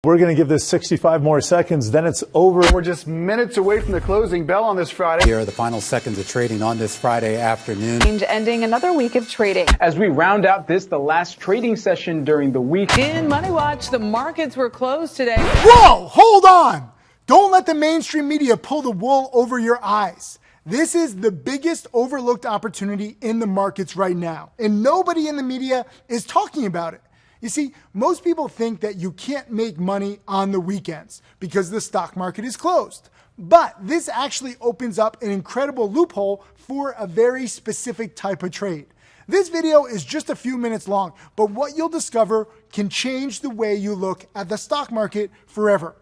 We're going to give this 65 more seconds, then it's over. We're just minutes away from the closing bell on this Friday. Here are the final seconds of trading on this Friday afternoon. Ending another week of trading. As we round out the last trading session during the week. In Money Watch, the markets were closed today. Whoa, hold on. Don't let the mainstream media pull the wool over your eyes. This is the biggest overlooked opportunity in the markets right now, and nobody in the media is talking about it. You see, most people think that you can't make money on the weekends because the stock market is closed. But this actually opens up an incredible loophole for a very specific type of trade. This video is just a few minutes long, but what you'll discover can change the way you look at the stock market forever.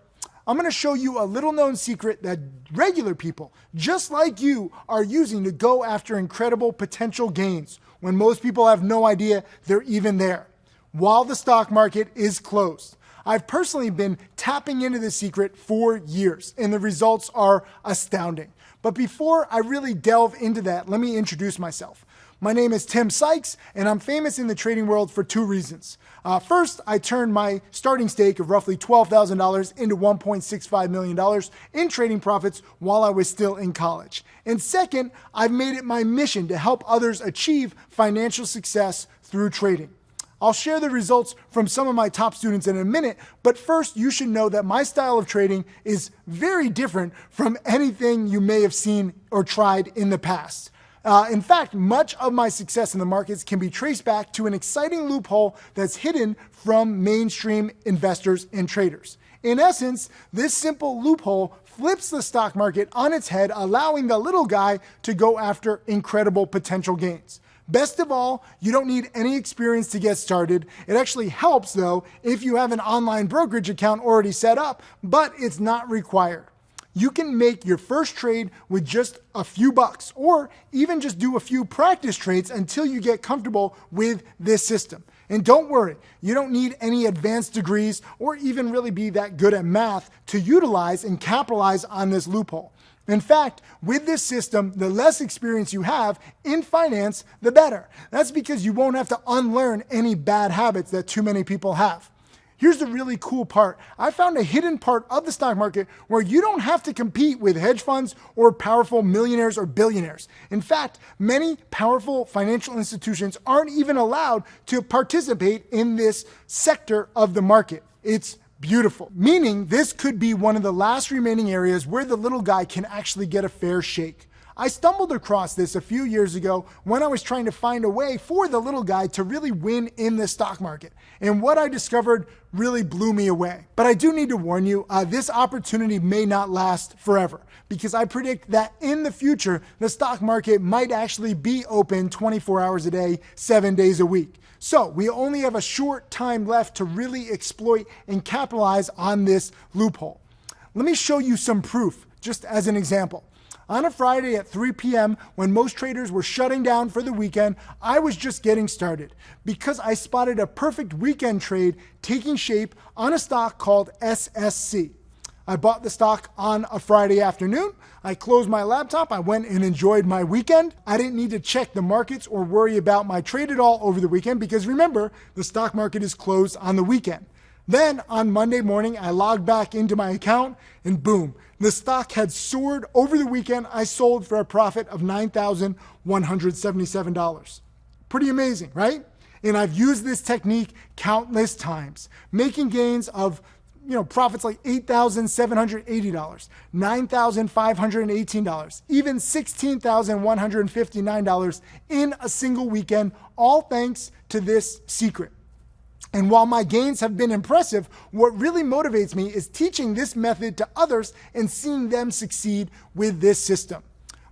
I'm going to show you a little known secret that regular people, just like you, are using to go after incredible potential gains when most people have no idea they're even there, while the stock market is closed. I've personally been tapping into this secret for years, and the results are astounding. But before I really delve into that, let me introduce myself. My name is Tim Sykes, and I'm famous in the trading world for two reasons. First, I turned my starting stake of roughly $12,000 into $1.65 million in trading profits while I was still in college. And second, I've made it my mission to help others achieve financial success through trading. I'll share the results from some of my top students in a minute, but first you should know that my style of trading is very different from anything you may have seen or tried in the past. In fact, much of my success in the markets can be traced back to an exciting loophole that's hidden from mainstream investors and traders. In essence, this simple loophole flips the stock market on its head, allowing the little guy to go after incredible potential gains. Best of all, you don't need any experience to get started. It actually helps, though, if you have an online brokerage account already set up, but it's not required. You can make your first trade with just a few bucks, or even just do a few practice trades until you get comfortable with this system. And don't worry, you don't need any advanced degrees or even really be that good at math to utilize and capitalize on this loophole. In fact, with this system, the less experience you have in finance, the better. That's because you won't have to unlearn any bad habits that too many people have. Here's the really cool part. I found a hidden part of the stock market where you don't have to compete with hedge funds or powerful millionaires or billionaires. In fact, many powerful financial institutions aren't even allowed to participate in this sector of the market. It's beautiful, meaning this could be one of the last remaining areas where the little guy can actually get a fair shake. I stumbled across this a few years ago when I was trying to find a way for the little guy to really win in the stock market. And what I discovered really blew me away. But I do need to warn you, this opportunity may not last forever, because I predict that in the future, the stock market might actually be open 24 hours a day, 7 days a week. So we only have a short time left to really exploit and capitalize on this loophole. Let me show you some proof, just as an example. On a Friday at 3 p.m., when most traders were shutting down for the weekend, I was just getting started because I spotted a perfect weekend trade taking shape on a stock called SSC. I bought the stock on a Friday afternoon. I closed my laptop. I went and enjoyed my weekend. I didn't need to check the markets or worry about my trade at all over the weekend because remember, the stock market is closed on the weekend. Then on Monday morning, I logged back into my account and boom, the stock had soared over the weekend. I sold for a profit of $9,177. Pretty amazing, right? And I've used this technique countless times, making gains of profits like $8,780, $9,518, even $16,159 in a single weekend, all thanks to this secret. And while my gains have been impressive, what really motivates me is teaching this method to others and seeing them succeed with this system.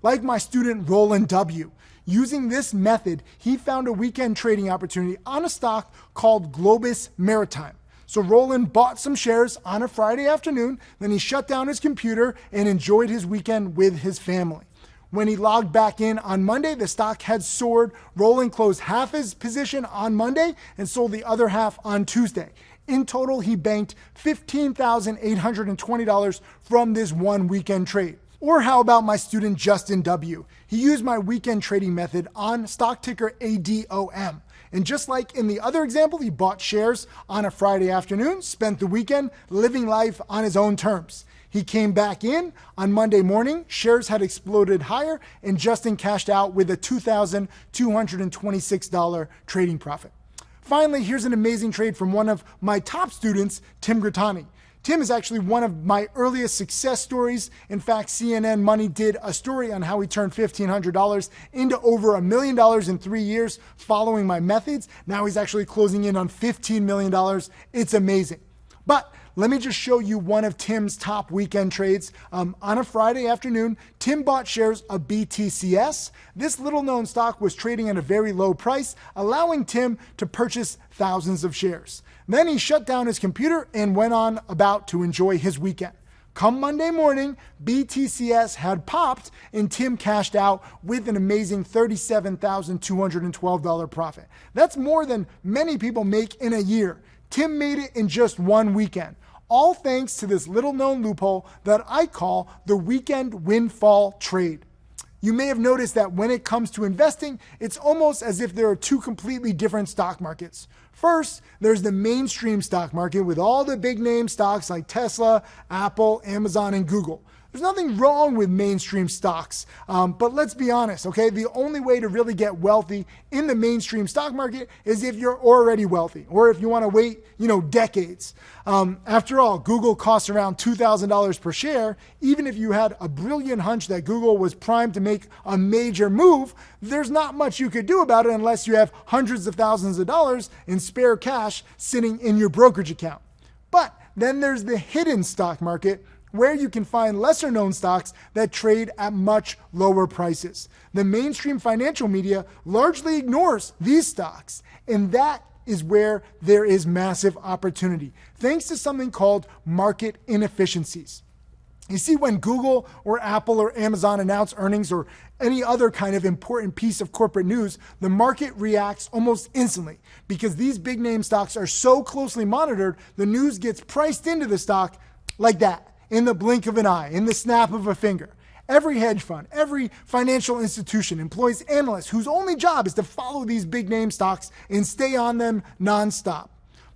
Like my student Roland W. Using this method, he found a weekend trading opportunity on a stock called Globus Maritime. So Roland bought some shares on a Friday afternoon, then he shut down his computer and enjoyed his weekend with his family. When he logged back in on Monday, the stock had soared. Roland closed half his position on Monday and sold the other half on Tuesday. In total, he banked $15,820 from this one weekend trade. Or how about my student Justin W? He used my weekend trading method on stock ticker ADOM. And just like in the other example, he bought shares on a Friday afternoon, spent the weekend living life on his own terms. He came back in on Monday morning, shares had exploded higher, and Justin cashed out with a $2,226 trading profit. Finally, here's an amazing trade from one of my top students, Tim Grittani. Tim is actually one of my earliest success stories. In fact, CNN Money did a story on how he turned $1,500 into over $1 million in 3 years following my methods. Now he's actually closing in on $15 million. It's amazing. But let me just show you one of Tim's top weekend trades. On a Friday afternoon, Tim bought shares of BTCS. This little known stock was trading at a very low price, allowing Tim to purchase thousands of shares. Then he shut down his computer and went on about to enjoy his weekend. Come Monday morning, BTCS had popped and Tim cashed out with an amazing $37,212 profit. That's more than many people make in a year. Tim made it in just one weekend, all thanks to this little known loophole that I call the weekend windfall trade. You may have noticed that when it comes to investing, it's almost as if there are two completely different stock markets. First, there's the mainstream stock market with all the big name stocks like Tesla, Apple, Amazon, and Google. There's nothing wrong with mainstream stocks, but let's be honest, okay? The only way to really get wealthy in the mainstream stock market is if you're already wealthy, or if you want to wait, decades. After all, Google costs around $2,000 per share. Even if you had a brilliant hunch that Google was primed to make a major move, there's not much you could do about it unless you have hundreds of thousands of dollars in spare cash sitting in your brokerage account. But then there's the hidden stock market, where you can find lesser known stocks that trade at much lower prices. The mainstream financial media largely ignores these stocks, and that is where there is massive opportunity, thanks to something called market inefficiencies. You see, when Google or Apple or Amazon announce earnings or any other kind of important piece of corporate news, the market reacts almost instantly because these big name stocks are so closely monitored, the news gets priced into the stock like that. In the blink of an eye, in the snap of a finger. Every hedge fund, every financial institution employs analysts whose only job is to follow these big name stocks and stay on them nonstop.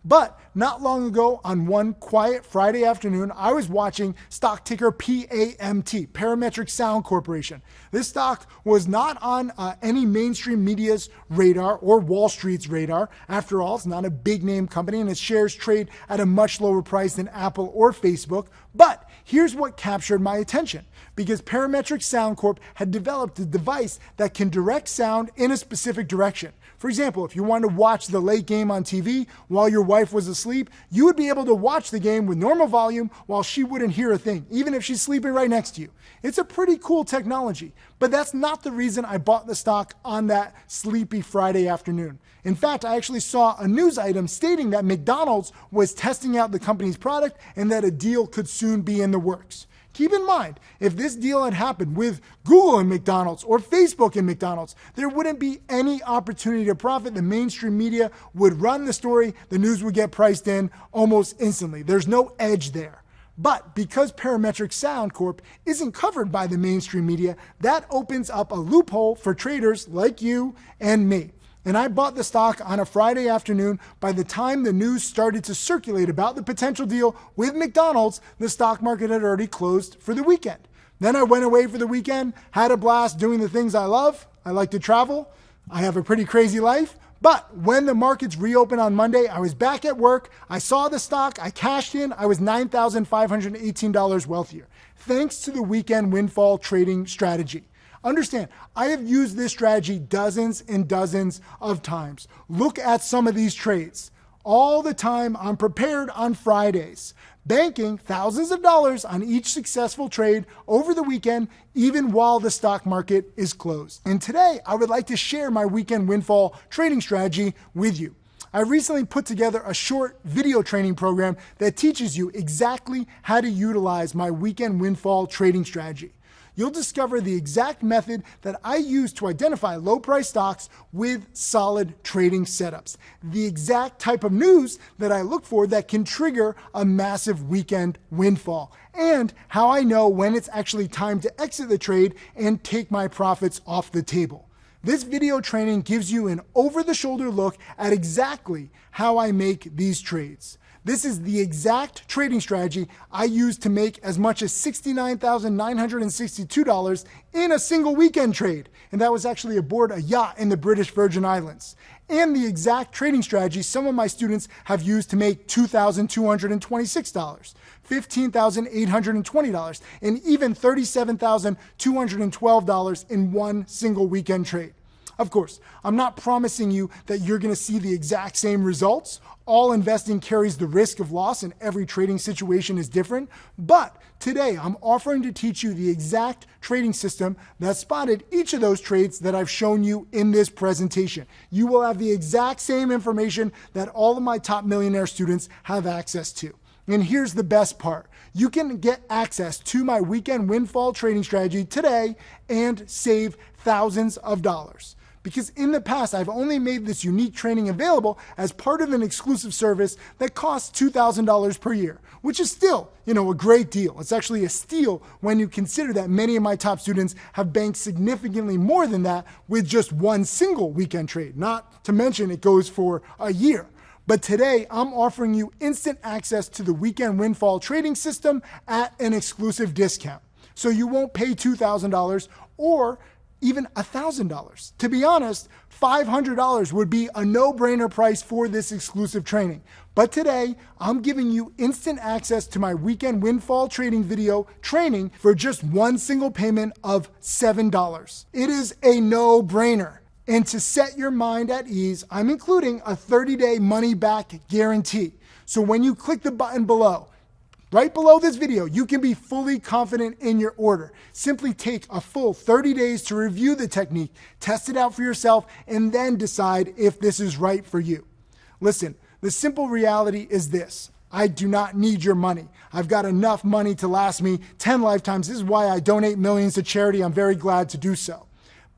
But not long ago, on one quiet Friday afternoon, I was watching stock ticker PAMT, Parametric Sound Corporation. This stock was not on any mainstream media's radar or Wall Street's radar. After all, it's not a big name company and its shares trade at a much lower price than Apple or Facebook. But here's what captured my attention, because Parametric Sound Corp had developed a device that can direct sound in a specific direction. For example, if you wanted to watch the late game on TV while your wife was asleep, you would be able to watch the game with normal volume while she wouldn't hear a thing, even if she's sleeping right next to you. It's a pretty cool technology, but that's not the reason I bought the stock on that sleepy Friday afternoon. In fact, I actually saw a news item stating that McDonald's was testing out the company's product and that a deal could soon be in the works. Keep in mind, if this deal had happened with Google and McDonald's or Facebook and McDonald's, there wouldn't be any opportunity to profit. The mainstream media would run the story, the news would get priced in almost instantly. There's no edge there. But because Parametric Sound Corp isn't covered by the mainstream media, that opens up a loophole for traders like you and me. And I bought the stock on a Friday afternoon. By the time the news started to circulate about the potential deal with McDonald's, the stock market had already closed for the weekend. Then I went away for the weekend, had a blast doing the things I love. I like to travel. I have a pretty crazy life. But when the markets reopened on Monday, I was back at work. I saw the stock. I cashed in. I was $9,518 wealthier, thanks to the weekend windfall trading strategy. Understand, I have used this strategy dozens and dozens of times. Look at some of these trades. All the time, I'm prepared on Fridays, banking thousands of dollars on each successful trade over the weekend, even while the stock market is closed. And today, I would like to share my weekend windfall trading strategy with you. I recently put together a short video training program that teaches you exactly how to utilize my weekend windfall trading strategy. You'll discover the exact method that I use to identify low-price stocks with solid trading setups, the exact type of news that I look for that can trigger a massive weekend windfall, and how I know when it's actually time to exit the trade and take my profits off the table. This video training gives you an over-the-shoulder look at exactly how I make these trades. This is the exact trading strategy I use to make as much as $69,962 in a single weekend trade. And that was actually aboard a yacht in the British Virgin Islands. And the exact trading strategy some of my students have used to make $2,226, $15,820, and even $37,212 in one single weekend trade. Of course, I'm not promising you that you're going to see the exact same results. All investing carries the risk of loss and every trading situation is different. But today I'm offering to teach you the exact trading system that spotted each of those trades that I've shown you in this presentation. You will have the exact same information that all of my top millionaire students have access to. And here's the best part. You can get access to my weekend windfall trading strategy today and save thousands of dollars. Because in the past, I've only made this unique training available as part of an exclusive service that costs $2,000 per year, which is still, a great deal. It's actually a steal when you consider that many of my top students have banked significantly more than that with just one single weekend trade, not to mention it goes for a year. But today, I'm offering you instant access to the weekend windfall trading system at an exclusive discount. So you won't pay $2,000 or even $1,000. To be honest, $500 would be a no-brainer price for this exclusive training. But today, I'm giving you instant access to my weekend windfall trading video training for just one single payment of $7. It is a no-brainer. And to set your mind at ease, I'm including a 30-day money-back guarantee. So when you click the button below, right below this video, you can be fully confident in your order. Simply take a full 30 days to review the technique, test it out for yourself, and then decide if this is right for you. Listen, the simple reality is this. I do not need your money. I've got enough money to last me 10 lifetimes. This is why I donate millions to charity. I'm very glad to do so.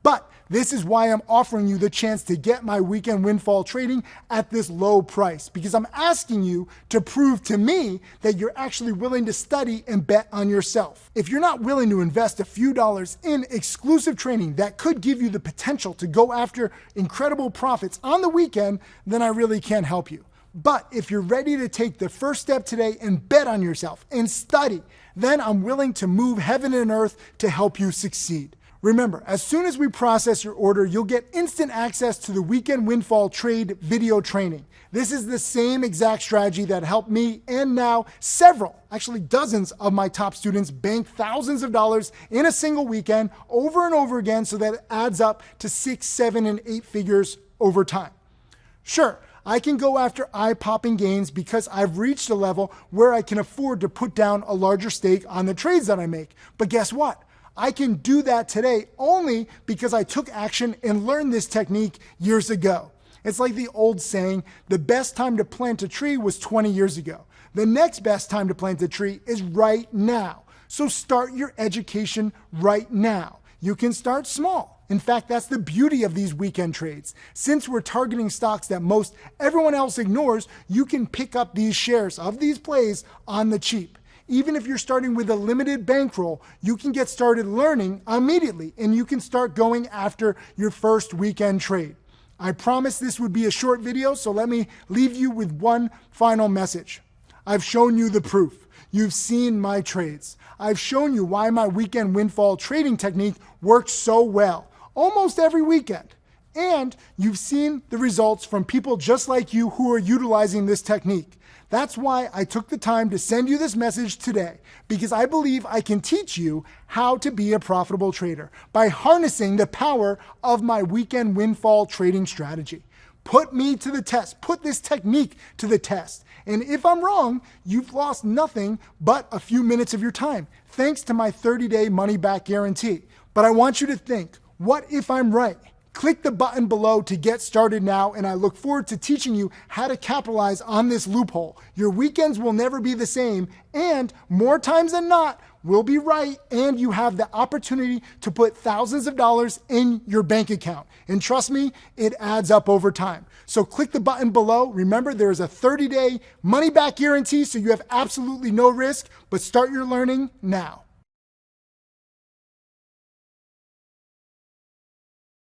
But this is why I'm offering you the chance to get my weekend windfall trading at this low price, because I'm asking you to prove to me that you're actually willing to study and bet on yourself. If you're not willing to invest a few dollars in exclusive training that could give you the potential to go after incredible profits on the weekend, then I really can't help you. But if you're ready to take the first step today and bet on yourself and study, then I'm willing to move heaven and earth to help you succeed. Remember, as soon as we process your order, you'll get instant access to the Weekend Windfall Trade video training. This is the same exact strategy that helped me and now several, actually dozens of my top students bank thousands of dollars in a single weekend over and over again, so that it adds up to 6, 7, and 8 figures over time. Sure, I can go after eye-popping gains because I've reached a level where I can afford to put down a larger stake on the trades that I make. But guess what? I can do that today only because I took action and learned this technique years ago. It's like the old saying, the best time to plant a tree was 20 years ago. The next best time to plant a tree is right now. So start your education right now. You can start small. In fact, that's the beauty of these weekend trades. Since we're targeting stocks that most everyone else ignores, you can pick up these shares of these plays on the cheap. Even if you're starting with a limited bankroll, you can get started learning immediately and you can start going after your first weekend trade. I promised this would be a short video, so let me leave you with one final message. I've shown you the proof. You've seen my trades. I've shown you why my weekend windfall trading technique works so well, almost every weekend. And you've seen the results from people just like you who are utilizing this technique. That's why I took the time to send you this message today, because I believe I can teach you how to be a profitable trader by harnessing the power of my weekend windfall trading strategy. Put me to the test. Put this technique to the test. And if I'm wrong, you've lost nothing but a few minutes of your time, thanks to my 30-day money-back guarantee. But I want you to think, what if I'm right? Click the button below to get started now, and I look forward to teaching you how to capitalize on this loophole. Your weekends will never be the same, and more times than not, we'll be right, and you have the opportunity to put thousands of dollars in your bank account. And trust me, it adds up over time. So click the button below. Remember, there is a 30-day money-back guarantee, so you have absolutely no risk, but start your learning now.